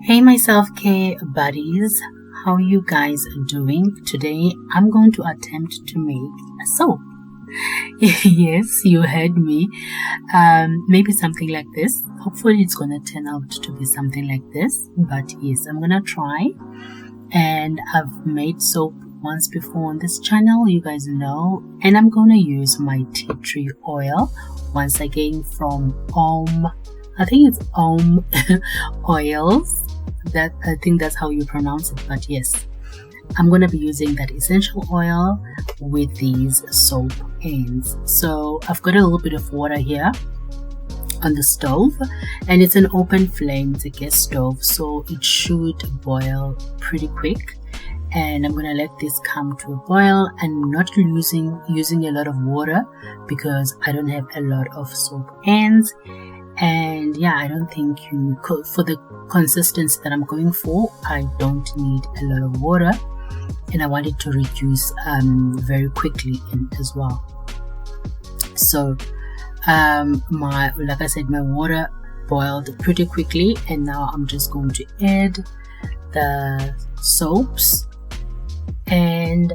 Hey, my self-care buddies, how you guys doing? Today, I'm going to attempt to make a soap. Yes, you heard me. Maybe something like this. Hopefully, it's going to turn out to be something like this. But yes, I'm going to try. And I've made soap once before on this channel, you guys know. And I'm going to use my tea tree oil once again from I think it's Oils. That I think that's how you pronounce it, but yes, I'm gonna be using that essential oil with these soap ends. So I've got a little bit of water here on the stove, and it's an open flame, it's a gas stove, so it should boil pretty quick. And I'm gonna let this come to a boil and not using a lot of water because I don't have a lot of soap ends. And yeah, I don't think you could, for the consistency that I'm going for, I don't need a lot of water, and I want it to reduce very quickly as well. So like I said, my water boiled pretty quickly, and now I'm just going to add the soaps, and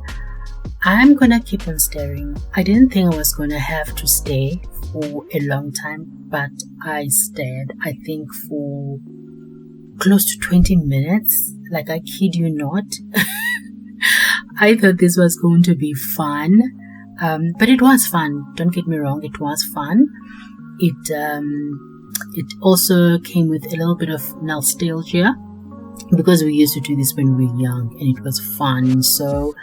I'm gonna keep on stirring. I didn't think I was gonna have to stir for a long time, but I stirred, I think, for close to 20 minutes. Like, I kid you not. I thought this was going to be fun, but it was fun. Don't get me wrong, it was fun. It also came with a little bit of nostalgia, because we used to do this when we were young and it was fun. So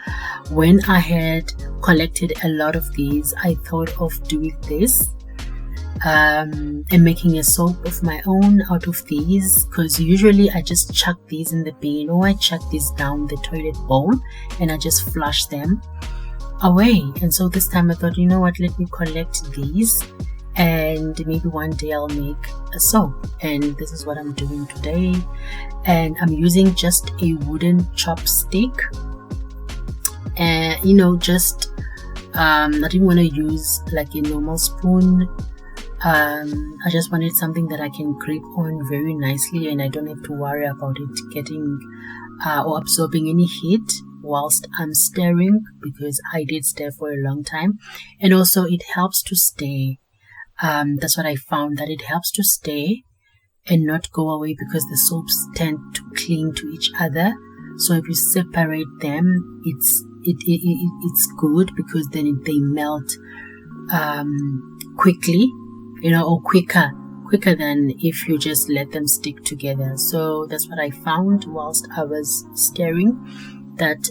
when I had collected a lot of these, I thought of doing this and making a soap of my own out of these, because usually I just chuck these in the bin, or I chuck these down the toilet bowl and I just flush them away. And so this time I thought, you know what, let me collect these, and maybe one day I'll make a soap. And this is what I'm doing today, and I'm using just a wooden chopstick, and just I didn't want to use like a normal spoon. I just wanted something that I can grip on very nicely, and I don't have to worry about it getting or absorbing any heat whilst I'm stirring, because I did stir for a long time. And also it helps to stay. That's what I found, that it helps to stay and not go away, because the soaps tend to cling to each other. So if you separate them, it's good, because then they melt quickly, or quicker than if you just let them stick together. So that's what I found whilst I was stirring, that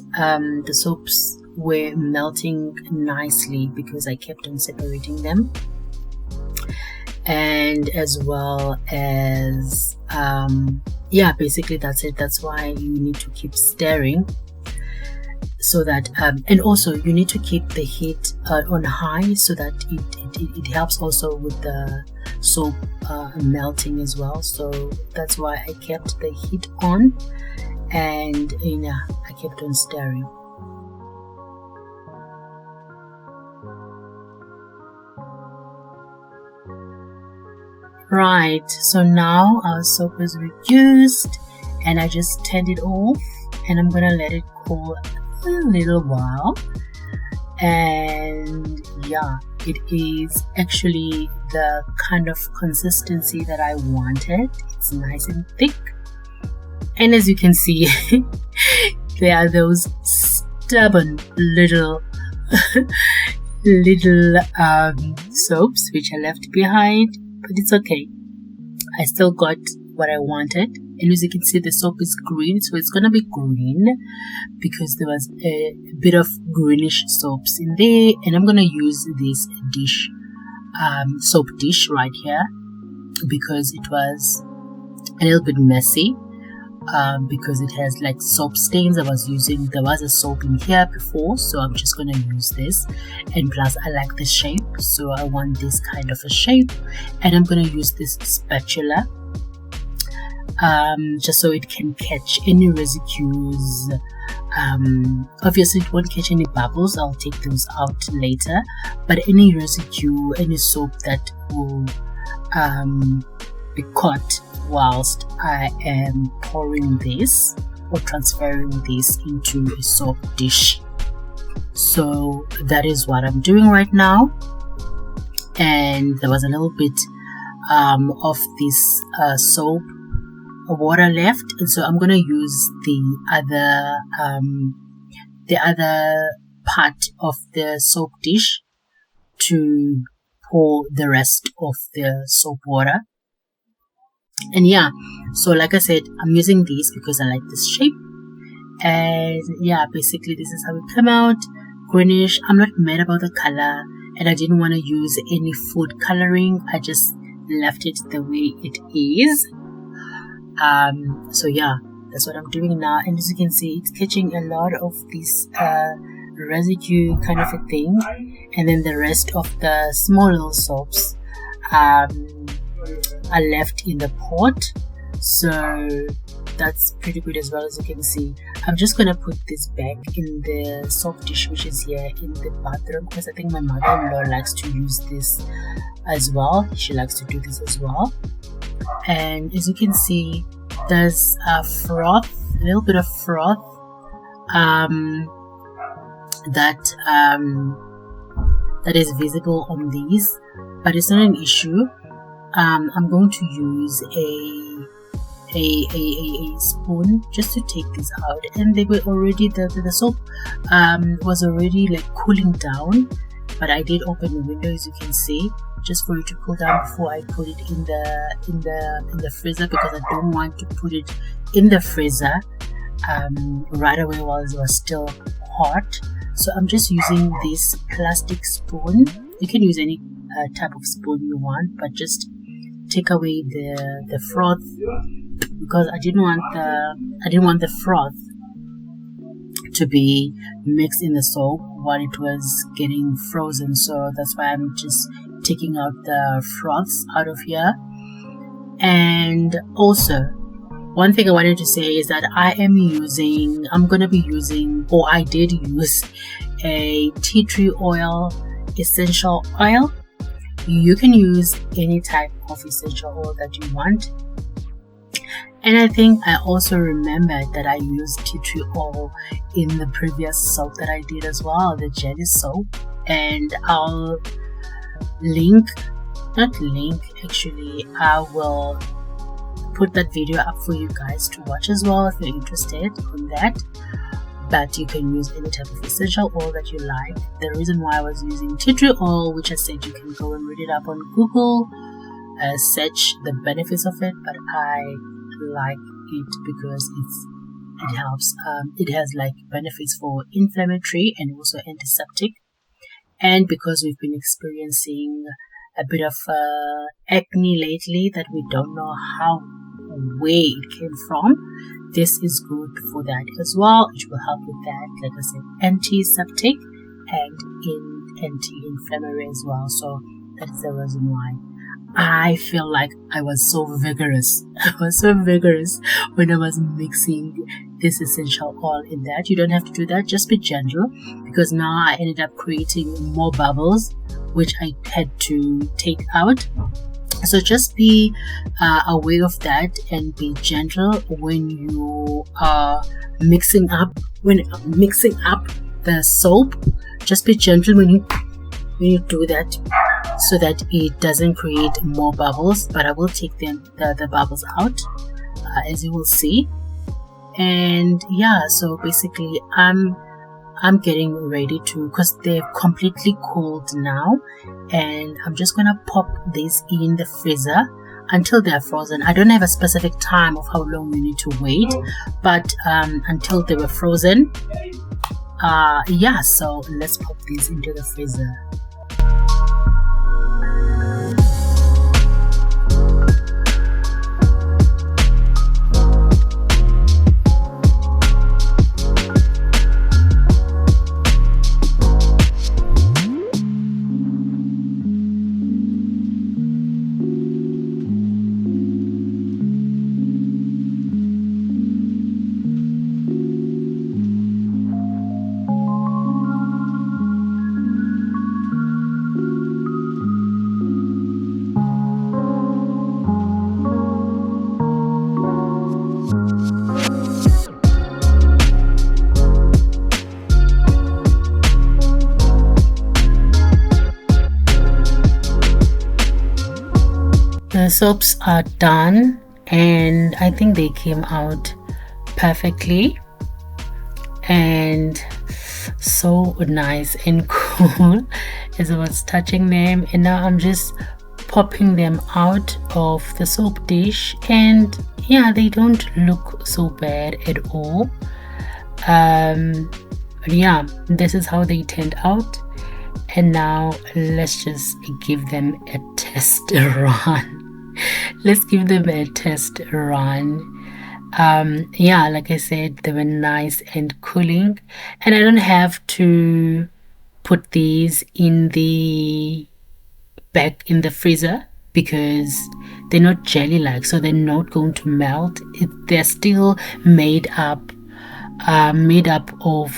the soaps were melting nicely because I kept on separating them. And as well as basically that's it. That's why you need to keep stirring, so that and also you need to keep the heat on high, so that it helps also with the soap melting as well. So that's why I kept the heat on, and I kept on stirring. Right, so now our soap is reduced, and I just turned it off, and I'm gonna let it cool a little while. And yeah, it is actually the kind of consistency that I wanted. It's nice and thick, and as you can see, there are those stubborn little soaps which are left behind. But it's okay, I still got what I wanted. And as you can see, the soap is green, so it's gonna be green because there was a bit of greenish soaps in there. And I'm gonna use this dish, soap dish right here, because it was a little bit messy, because it has like soap stains. There was a soap in here before, so I'm just gonna use this. And plus, I like the shape, so I want this kind of a shape, and I'm gonna use this spatula just so it can catch any residues. Obviously it won't catch any bubbles, I'll take those out later, but any residue, any soap that will be caught whilst I am pouring this or transferring this into a soap dish. So that is what I'm doing right now. And there was a little bit of this soap water left, and so I'm gonna use the other part of the soap dish to pour the rest of the soap water. And yeah, so like I said, I'm using these because I like this shape. And yeah, basically this is how it came out. Greenish. I'm not mad about the color, and I didn't want to use any food coloring. I just left it the way it is. So yeah, that's what I'm doing now. And as you can see, it's catching a lot of this residue kind of a thing, and then the rest of the small little soaps are left in the pot. So that's pretty good as well. As you can see, I'm just gonna put this back in the soap dish, which is here in the bathroom, because I think my mother-in-law likes to use this as well. She likes to do this as well. And as you can see, there's a little bit of froth that is visible on these, but it's not an issue. I'm going to use a spoon just to take this out, and they were already the soap was already like cooling down, but I did open the window, as you can see, just for it to cool down before I put it in the freezer, because I don't want to put it in the freezer right away while it was still hot. So I'm just using this plastic spoon. You can use any type of spoon you want, but just take away the froth, because I didn't want the froth to be mixed in the soap while it was getting frozen. So that's why I'm just taking out the froths out of here. And also, one thing I wanted to say is that I did use a tea tree oil, essential oil. You can use any type of essential oil that you want. And I think I also remembered that I used tea tree oil in the previous soap that I did as well, the jelly soap. And I will put that video up for you guys to watch as well if you're interested in that. But you can use any type of essential oil that you like. The reason why I was using tea tree oil, which I said you can go and read it up on Google, search the benefits of it, but I like it because it helps. It has like benefits for inflammatory and also antiseptic. And because we've been experiencing a bit of acne lately that we don't know where it came from, this is good for that as well. It will help with that, like I said, antiseptic and anti-inflammatory as well. So that is the reason why I feel like I was so vigorous. I was so vigorous when I was mixing this essential oil in that. You don't have to do that. Just be gentle, because now I ended up creating more bubbles, which I had to take out. So just be aware of that and be gentle when you are mixing up the soap. Just be gentle when you do that, so that it doesn't create more bubbles. But I will take the bubbles out, as you will see. And yeah, so basically I'm getting ready to, because they're completely cooled now, and I'm just gonna pop these in the freezer until they're frozen. I don't have a specific time of how long you need to wait, but until they were frozen. Yeah, so let's pop these into the freezer. the soaps are done, and I think they came out perfectly and so nice and cool as I was touching them. And now I'm just popping them out of the soap dish, and yeah, they don't look so bad at all. Yeah, this is how they turned out. And now let's just give them a test run. Let's give them a test run. Yeah, like I said, they were nice and cooling, and I don't have to put these in the back in the freezer because they're not jelly like, so they're not going to melt. They're still made up of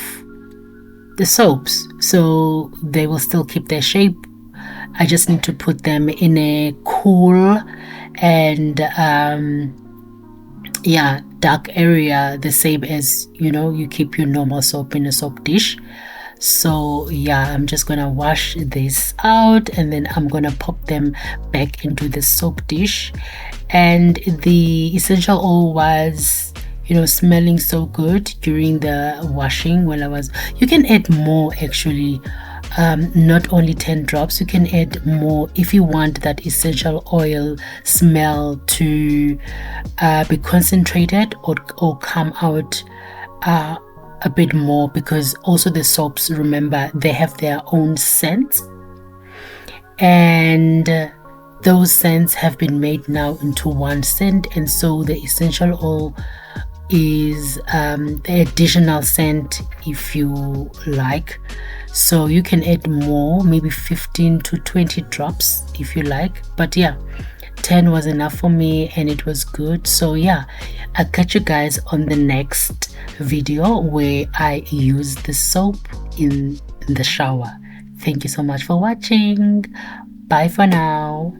the soaps, so they will still keep their shape. I just need to put them in a cool and yeah, dark area, the same as you keep your normal soap in a soap dish. So yeah, I'm just gonna wash this out, and then I'm gonna pop them back into the soap dish. And the essential oil was smelling so good during the washing. You can add more actually, not only 10 drops. You can add more if you want that essential oil smell to be concentrated or come out a bit more, because also the soaps, remember, they have their own scents, and those scents have been made now into one scent, and so the essential oil is the additional scent if you like. So you can add more, maybe 15 to 20 drops if you like, but yeah, 10 was enough for me and it was good. So yeah, I'll catch you guys on the next video where I use the soap in the shower. Thank you so much for watching. Bye for now.